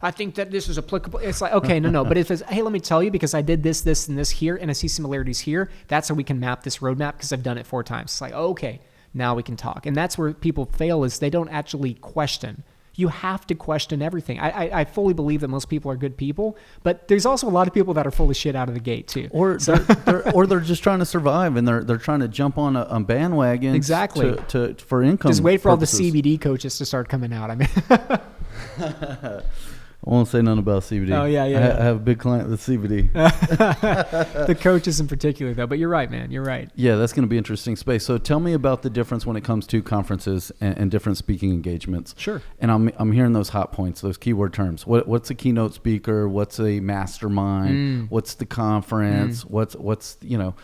I think that this is applicable. It's like, okay, no. But if it's, hey, let me tell you, because I did this, and this here, and I see similarities here, that's how we can map this roadmap, because I've done it 4 times. It's like, okay, now we can talk. And that's where people fail, is they don't actually question. You have to question everything. I fully believe that most people are good people, but there's also a lot of people that are full of shit out of the gate too. Or they're just trying to survive, and they're trying to jump on a bandwagon. Exactly. For income. Just wait for purposes. all the CBD coaches to start coming out. I mean, I won't say nothing about CBD. Oh, yeah. I have a big client with CBD. The coaches in particular, though. But you're right, man. You're right. Yeah, that's going to be an interesting space. So tell me about the difference when it comes to conferences and different speaking engagements. Sure. And I'm hearing those hot points, those keyword terms. What's a keynote speaker? What's a mastermind? What's the conference? What's the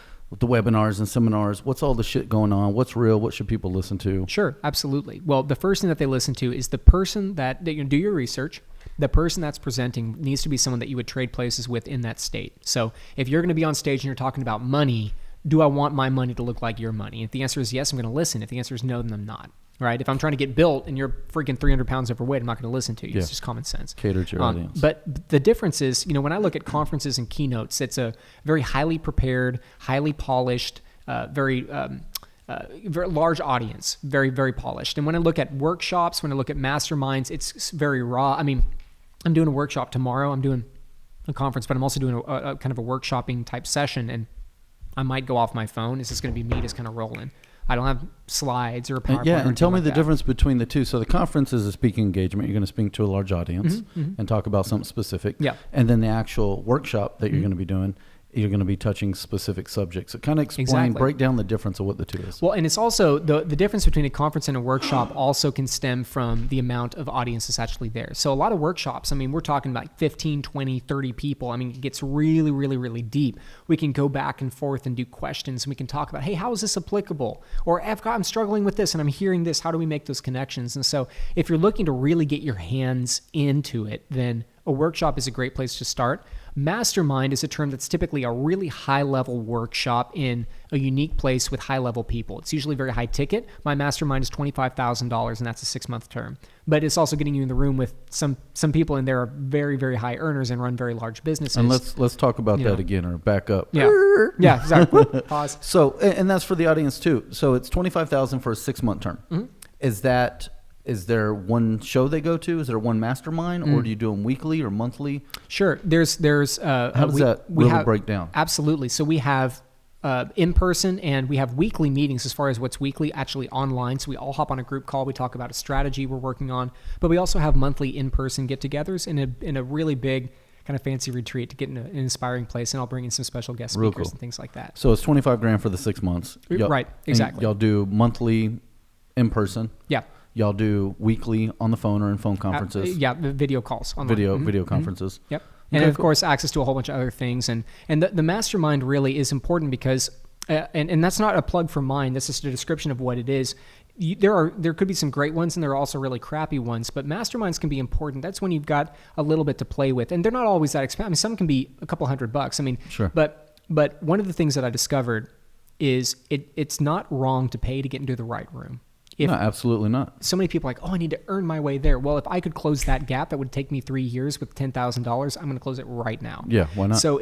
webinars and seminars? What's all the shit going on? What's real? What should people listen to? Sure, absolutely. Well, the first thing that they listen to is the person that you do your research. The person that's presenting needs to be someone that you would trade places with in that state. So if you're going to be on stage and you're talking about money, do I want my money to look like your money? If the answer is yes, I'm going to listen. If the answer is no, then I'm not. Right? If I'm trying to get built and you're freaking 300 pounds overweight, I'm not going to listen to you. Yeah. It's just common sense. Cater to your audience. But the difference is, when I look at conferences and keynotes, it's a very highly prepared, highly polished, very large audience, very, very polished. And when I look at workshops, when I look at masterminds, it's very raw. I mean, I'm doing a workshop tomorrow. I'm doing a conference, but I'm also doing a kind of a workshopping type session, and I might go off my phone. It's just going to be me just kind of rolling. I don't have slides or a PowerPoint. Yeah, and tell me like the that. difference between the two. So the conference is a speaking engagement. You're going to speak to a large audience and talk about something specific. Yeah. And then the actual workshop that you're going to be doing, you're going to be touching specific subjects. So kind of break down the difference of what the two is. Well, and it's also the difference between a conference and a workshop also can stem from the amount of audience that's actually there. So a lot of workshops, I mean, we're talking about 15, 20, 30 people. I mean, it gets really, really, really deep. We can go back and forth and do questions, and we can talk about, hey, how is this applicable? Or I'm struggling with this and I'm hearing this. How do we make those connections? And so if you're looking to really get your hands into it, then a workshop is a great place to start. Mastermind is a term that's typically a really high-level workshop in a unique place with high-level people. It's usually very high ticket. My mastermind is $25,000, and that's a 6-month term. But it's also getting you in the room with some people, and they're very, very high earners and run very large businesses. And let's talk about that again, or back up. Yeah, exactly. Pause. So, and that's for the audience too. So it's $25,000 for a 6-month term. Is there one show they go to? Is there one mastermind, or do you do them weekly or monthly? Sure. There's how does that really break down? Absolutely. So we have in person, and we have weekly meetings. As far as what's weekly, actually online. So we all hop on a group call. We talk about a strategy we're working on, but we also have monthly in-person get-togethers in a really big kind of fancy retreat to get in an inspiring place, and I'll bring in some special guest speakers and things like that. So it's $25,000 for the 6 months. Right. Exactly. Y'all do monthly in person. Yeah. Y'all do weekly on the phone or in phone conferences. Video calls. Online. Video conferences. Yep. And of course, access to a whole bunch of other things. And the mastermind really is important because, and that's not a plug for mine. This is a description of what it is. There could be some great ones, and there are also really crappy ones. But masterminds can be important. That's when you've got a little bit to play with, and they're not always that expensive. I mean, some can be a couple $100. I mean, sure. But one of the things that I discovered is it's not wrong to pay to get into the right room. No, absolutely not. So many people are like, I need to earn my way there. Well, if I could close that gap that would take me 3 years with $10,000, I'm going to close it right now. Yeah, why not? So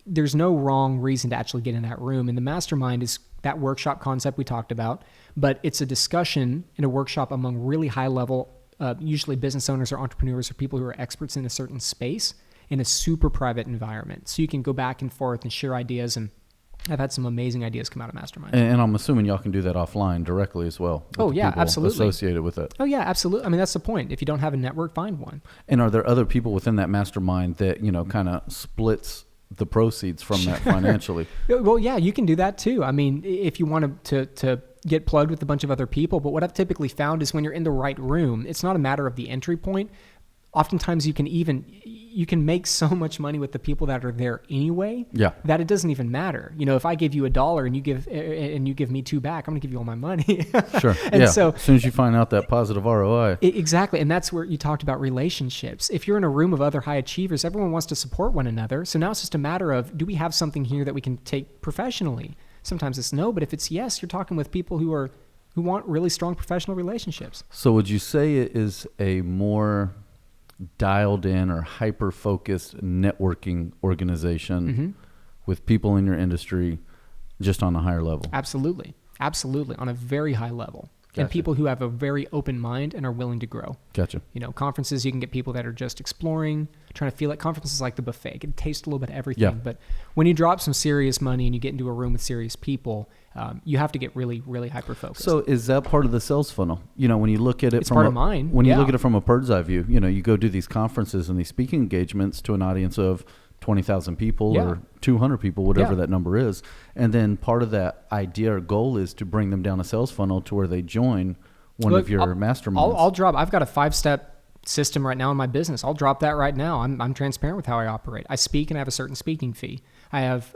there's no wrong reason to actually get in that room. And the mastermind is that workshop concept we talked about, but it's a discussion in a workshop among really high level, usually business owners or entrepreneurs or people who are experts in a certain space in a super private environment. So you can go back and forth and share ideas, and I've had some amazing ideas come out of mastermind. And I'm assuming y'all can do that offline directly as well. Oh, yeah, absolutely. Associated with it. Oh, yeah, absolutely. I mean, that's the point. If you don't have a network, find one. And are there other people within that mastermind that, kind of splits the proceeds from that financially? Well, yeah, you can do that too. I mean, if you want to get plugged with a bunch of other people. But what I've typically found is when you're in the right room, it's not a matter of the entry point. Oftentimes you can make so much money with the people that are there anyway, that it doesn't even matter. If I give you $1 and you give me $2 back, I'm gonna give you all my money. Sure. And so as soon as you find out that positive ROI. Exactly. And that's where you talked about relationships. If you're in a room of other high achievers, everyone wants to support one another. So now it's just a matter of, do we have something here that we can take professionally? Sometimes it's no, but if it's yes, you're talking with people who want really strong professional relationships. So would you say it is a more dialed in or hyper focused networking organization with people in your industry just on a higher level? Absolutely on a very high level. and people who have a very open mind and are willing to grow. Gotcha. You know, conferences, you can get people that are just exploring, trying to feel it. Conferences like the buffet. It can taste a little bit of everything. Yeah. But when you drop some serious money and you get into a room with serious people, you have to get really, really hyper-focused. So is that part of the sales funnel? You know, when you look at it it's part of mine. When you look at it from a bird's eye view, you know, you go do these conferences and these speaking engagements to an audience of 20,000 people or 200 people, whatever that number is. And then part of that idea or goal is to bring them down a sales funnel to where they join one of your masterminds. I've got a 5-step system right now in my business. I'll drop that right now. I'm transparent with how I operate. I speak and I have a certain speaking fee. I have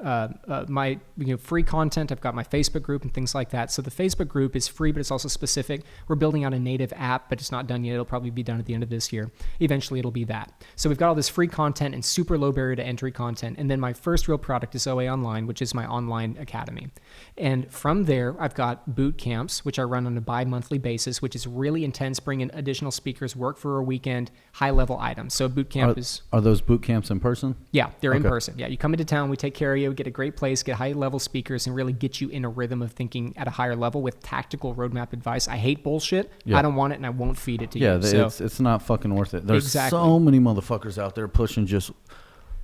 my free content. I've got my Facebook group and things like that. So the Facebook group is free, but it's also specific. We're building out a native app, but it's not done yet. It'll probably be done at the end of this year. Eventually, it'll be that. So we've got all this free content and super low barrier to entry content. And then my first real product is OA Online, which is my online academy. And from there, I've got boot camps, which I run on a bi-monthly basis, which is really intense, bring in additional speakers, work for a weekend, high-level items. So boot camp Are those boot camps in person? Yeah, they're in person. Yeah, you come into town, we take care of you, get a great place, get high-level speakers, and really get you in a rhythm of thinking at a higher level with tactical roadmap advice. I hate bullshit. I don't want it, and I won't feed it to you. Yeah, it's not fucking worth it. There's so many motherfuckers out there pushing just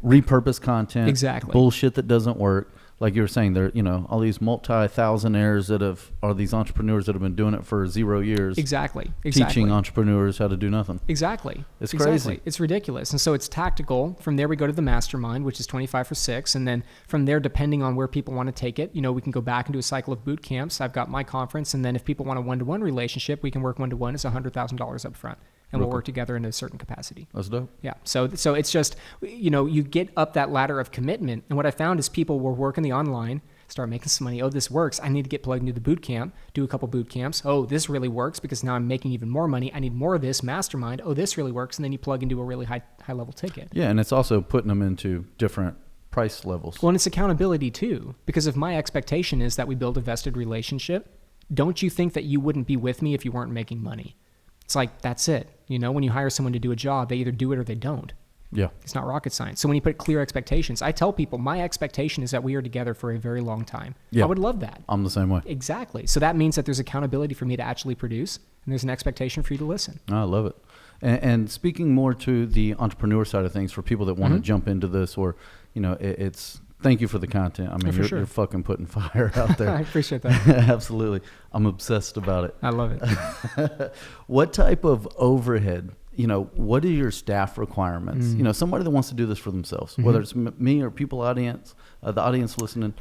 repurposed content, bullshit that doesn't work. Like you were saying, there, all these multi-thousandaires are these entrepreneurs that have been doing it for 0 years. Exactly. Teaching entrepreneurs how to do nothing. Exactly. It's crazy. It's ridiculous. And so it's tactical. From there, we go to the mastermind, which is 25 for 6. And then from there, depending on where people want to take it, we can go back and do a cycle of boot camps. I've got my conference. And then if people want a one-to-one relationship, we can work one-to-one. It's $100,000 up front. And we'll work together in a certain capacity. That's dope. Yeah. So it's just, you get up that ladder of commitment. And what I found is people were working the online, start making some money. Oh, this works. I need to get plugged into the boot camp, do a couple boot camps. Oh, this really works because now I'm making even more money. I need more of this mastermind. Oh, this really works. And then you plug into a really high level ticket. Yeah. And it's also putting them into different price levels. Well, and it's accountability too, because if my expectation is that we build a vested relationship, don't you think that you wouldn't be with me if you weren't making money? It's like, that's it. When you hire someone to do a job, they either do it or they don't. Yeah. It's not rocket science. So when you put clear expectations, I tell people my expectation is that we are together for a very long time. Yeah. I would love that. I'm the same way. Exactly. So that means that there's accountability for me to actually produce, and there's an expectation for you to listen. I love it. And speaking more to the entrepreneur side of things, for people that want to jump into this, or, it's... Thank you for the content. I mean, you're fucking putting fire out there. I appreciate that. Absolutely. I'm obsessed about it. I love it. What type of overhead, what are your staff requirements? Somebody that wants to do this for themselves, whether it's me or the audience listening,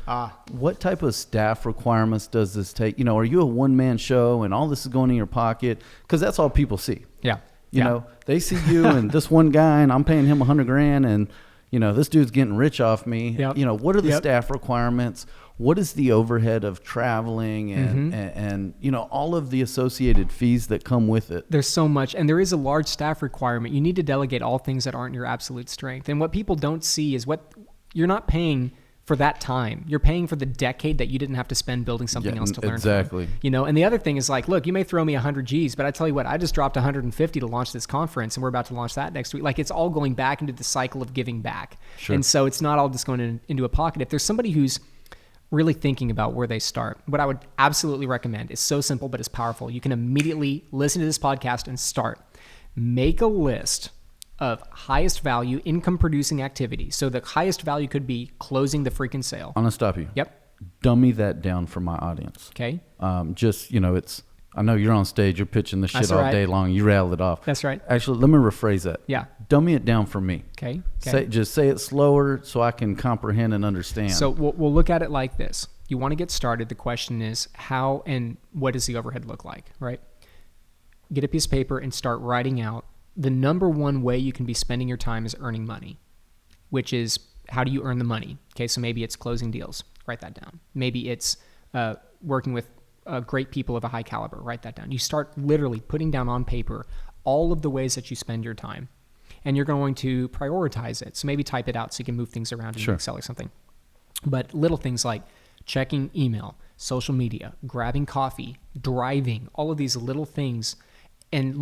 what type of staff requirements does this take? Are you a one-man show and all this is going in your pocket? Because that's all people see. Yeah. They see you and this one guy and I'm paying him $100,000 and this dude's getting rich off me. Yep. What are the staff requirements? What is the overhead of traveling and all of the associated fees that come with it? There's so much, and there is a large staff requirement. You need to delegate all things that aren't your absolute strength. And what people don't see is what you're not paying for that time. You're paying for the decade that you didn't have to spend building something else to learn exactly. from. And the other thing is like, look, you may throw me 100 G's, but I tell you what, I just dropped 150 to launch this conference, and we're about to launch that next week. Like, it's all going back into the cycle of giving back. Sure. And so it's not all just going into a pocket. If there's somebody who's really thinking about where they start, what I would absolutely recommend is so simple, but it's powerful. You can immediately listen to this podcast and start. Make a list of highest value income producing activities. So the highest value could be closing the freaking sale. I'm gonna stop you. Yep. Dummy that down for my audience. Okay. It's, I know you're on stage, you're pitching this shit all day long. You rattle it off. That's right. Actually, let me rephrase that. Yeah. Dummy it down for me. Okay. Just say it slower so I can comprehend and understand. So we'll look at it like this. You want to get started. The question is how and what does the overhead look like, right? Get a piece of paper and start writing out the number one way you can be spending your time is earning money, which is how do you earn the money? Okay, so maybe it's closing deals. Write that down. Maybe it's working with great people of a high caliber. Write that down. You start literally putting down on paper all of the ways that you spend your time, and you're going to prioritize it. So maybe type it out so you can move things around in Excel or something. But little things like checking email, social media, grabbing coffee, driving, all of these little things, and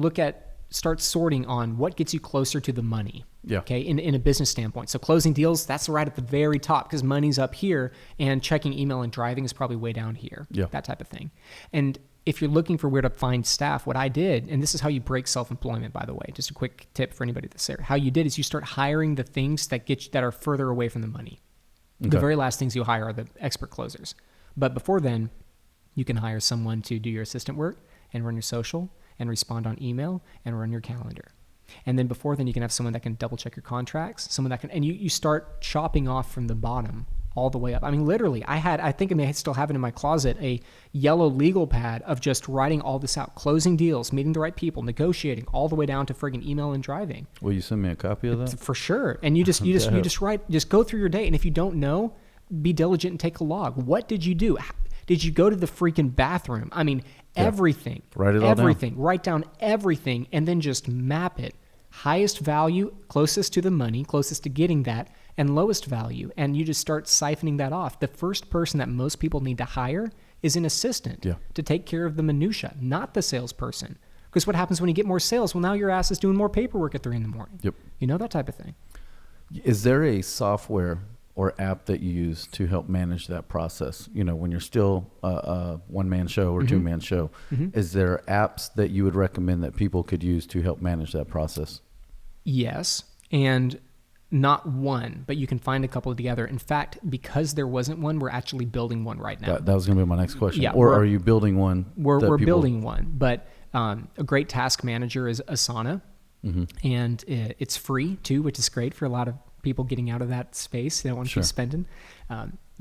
start sorting on what gets you closer to the money. Yeah. Okay. In a business standpoint. So closing deals, that's right at the very top because money's up here, and checking email and driving is probably way down here. Yeah. That type of thing. And if you're looking for where to find staff, what I did, and this is how you break self-employment, by the way, just a quick tip for anybody that's there. How you did is you start hiring the things that get you, that are further away from the money. Okay. The very last things you hire are the expert closers. But before then, you can hire someone to do your assistant work and run your social and respond on email and run your calendar. And then before then, you can have someone that can double check your contracts, someone that can, and you start chopping off from the bottom all the way up. I mean, literally, I think I may still have it in my closet, a yellow legal pad of just writing all this out, closing deals, meeting the right people, negotiating, all the way down to friggin' email and driving. Will you send me a copy of that? For sure. And you just write, just go through your day. And if you don't know, be diligent and take a log. What did you do? Did you go to the freaking bathroom? I mean, everything. Write it all down. Everything. Write down everything and then just map it. Highest value, closest to the money, closest to getting that, and lowest value. And you just start siphoning that off. The first person that most people need to hire is an assistant to take care of the minutia, not the salesperson. Because what happens when you get more sales? Well, now your ass is doing more paperwork at 3 a.m. Yep. You know, that type of thing. Is there a software or app that you use to help manage that process? You know, when you're still a one-man show or two-man show, is there apps that you would recommend that people could use to help manage that process? Yes, and not one, but you can find a couple together. In fact, because there wasn't one, we're actually building one right now. That was going to be my next question. Yeah, or are you building one? We're building one, but a great task manager is Asana, and it's free too, which is great for a lot of people getting out of that space. They don't want to keep spending.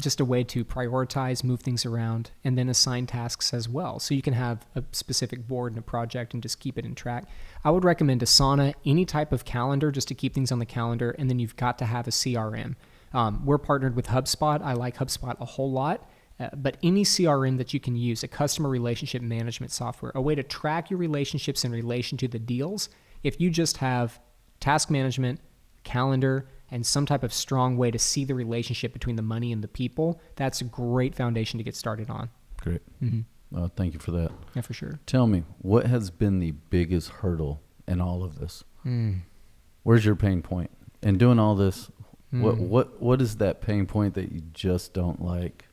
Just a way to prioritize, move things around, and then assign tasks as well. So you can have a specific board and a project and just keep it in track. I would recommend Asana, any type of calendar, just to keep things on the calendar. And then you've got to have a CRM. We're partnered with HubSpot. I like HubSpot a whole lot. But any CRM that you can use, a customer relationship management software, a way to track your relationships in relation to the deals. If you just have task management, calendar, and some type of strong way to see the relationship between the money and the people, that's a great foundation to get started on. Great. Thank you for that. Yeah, for sure. Tell me, what has been the biggest hurdle in all of this? Where's your pain point? In doing all this, what is that pain point that you just don't like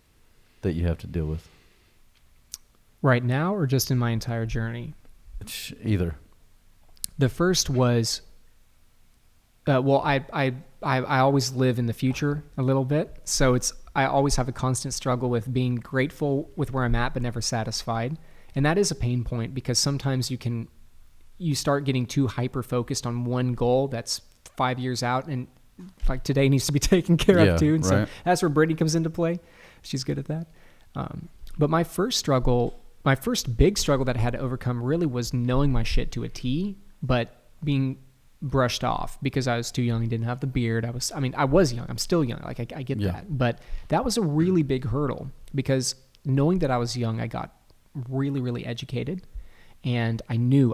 that you have to deal with? Right now or just in my entire journey? Either. The first was, I always live in the future a little bit. So I always have a constant struggle with being grateful with where I'm at, but never satisfied. And that is a pain point because sometimes you start getting too hyper focused on one goal that's 5 years out, and like today needs to be taken care of too. And so that's where Brittany comes into play. She's good at that. But my first big struggle that I had to overcome really was knowing my shit to a T, but being brushed off because I was too young and didn't have the beard. I was young. I'm still young. Like I get that. But that was a really big hurdle because knowing that I was young, I got really, really educated. And I knew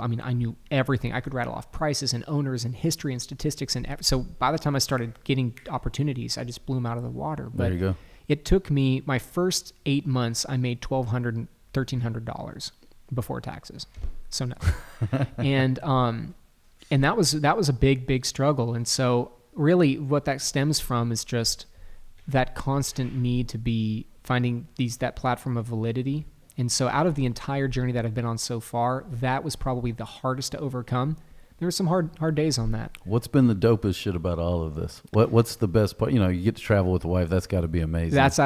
everything. I could rattle off prices and owners and history and statistics. So by the time I started getting opportunities, I just blew them out of the water. But there you go. It took me, my first 8 months, I made $1,200 and $1,300 before taxes. So no. And that was a big, big struggle. And so really what that stems from is just that constant need to be finding that platform of validity. And so out of the entire journey that I've been on so far, that was probably the hardest to overcome. There were some hard days on that. What's been the dopest shit about all of this? What's the best part? You know, you get to travel with the wife. That's got to be amazing. That's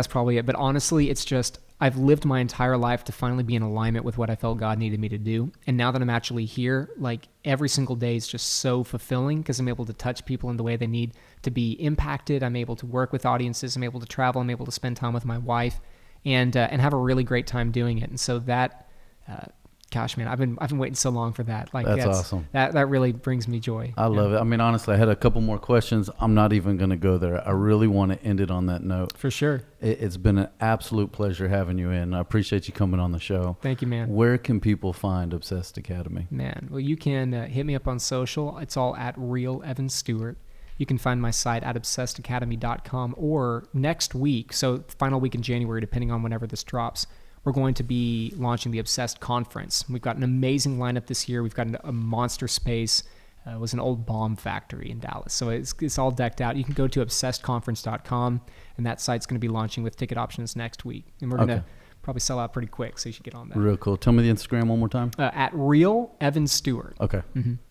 probably it. But honestly, it's just, I've lived my entire life to finally be in alignment with what I felt God needed me to do. And now that I'm actually here, like every single day is just so fulfilling because I'm able to touch people in the way they need to be impacted. I'm able to work with audiences. I'm able to travel. I'm able to spend time with my wife and have a really great time doing it. And so that, gosh, man, I've been waiting so long for that. Like that's awesome. That really brings me joy. I love it. I mean, honestly, I had a couple more questions. I'm not even going to go there. I really want to end it on that note. For sure. It's been an absolute pleasure having you in. I appreciate you coming on the show. Thank you, man. Where can people find Obsessed Academy? Man, well, you can hit me up on social. It's all at Real Evan Stewart. You can find my site at obsessedacademy.com, or next week, so final week in January, depending on whenever this drops, we're going to be launching the Obsessed Conference. We've got an amazing lineup this year. We've got a monster space. It was an old bomb factory in Dallas. So it's all decked out. You can go to obsessedconference.com, and that site's going to be launching with ticket options next week. And we're going to probably sell out pretty quick, so you should get on that. Real cool. Tell me the Instagram one more time. At Real Evan Stewart. Okay.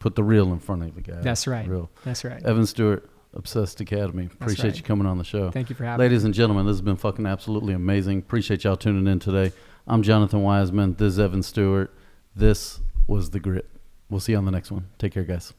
Put the real in front of the guy. That's right. Real. That's right. Evan Stewart, Obsessed Academy. Appreciate right. you coming on the show. Thank you for having me. Ladies and gentlemen, this has been fucking absolutely amazing. Appreciate y'all tuning in today. I'm Jonathan Weisman. This is Evan Stewart. This was The Grit. We'll see you on the next one. Take care, guys.